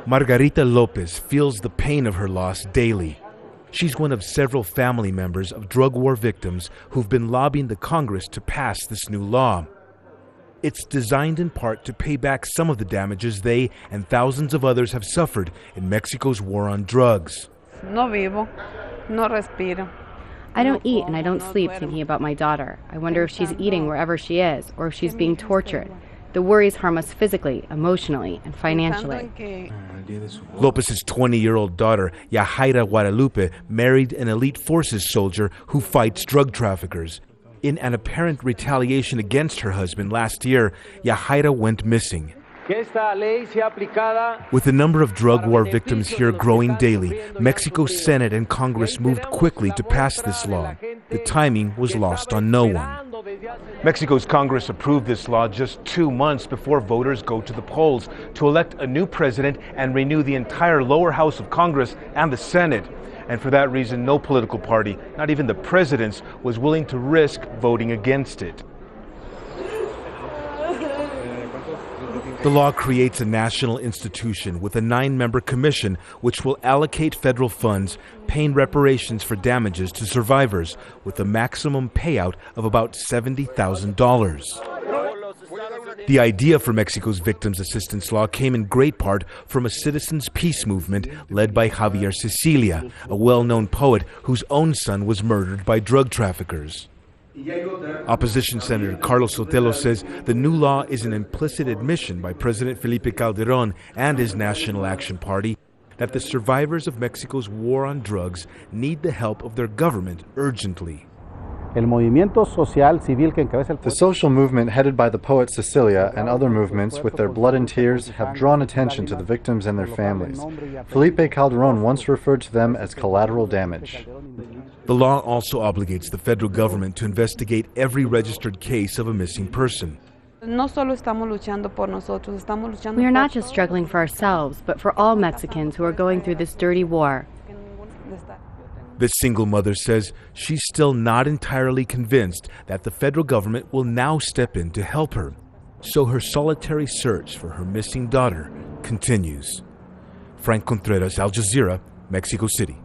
Margarita Lopez feels the pain of her loss daily. She's one of several family members of drug war victims who've been lobbying the Congress to pass this new law. It's designed in part to pay back some of the damages they and thousands of others have suffered in Mexico's war on drugs. No vivo, no respiro. I don't eat and I don't sleep thinking about my daughter. I wonder if she's eating wherever she is or if she's being tortured. The worries harm us physically, emotionally, and financially. Lopez's 20-year-old daughter, Yajaira Guadalupe, married an elite forces soldier who fights drug traffickers. In an apparent retaliation against her husband last year, Yajaira went missing. With the number of drug war victims here growing daily, Mexico's Senate and Congress moved quickly to pass this law. The timing was lost on no one. Mexico's Congress approved this law just 2 months before voters go to the polls to elect a new president and renew the entire lower house of Congress and the Senate. And for that reason, no political party, not even the president's, was willing to risk voting against it. The law creates a national institution with a 9-member commission which will allocate federal funds, paying reparations for damages to survivors, with a maximum payout of about $70,000. The idea for Mexico's Victims Assistance Law came in great part from a citizens' peace movement led by Javier Cecilia, a well-known poet whose own son was murdered by drug traffickers. Opposition Senator Carlos Sotelo says the new law is an implicit admission by President Felipe Calderón and his National Action Party that the survivors of Mexico's war on drugs need the help of their government urgently. The social movement headed by the poet Cecilia and other movements with their blood and tears have drawn attention to the victims and their families. Felipe Calderón once referred to them as collateral damage. The law also obligates the federal government to investigate every registered case of a missing person. We are not just struggling for ourselves, but for all Mexicans who are going through this dirty war. This single mother says she's still not entirely convinced that the federal government will now step in to help her. So her solitary search for her missing daughter continues. Franc Contreras, Al Jazeera, Mexico City.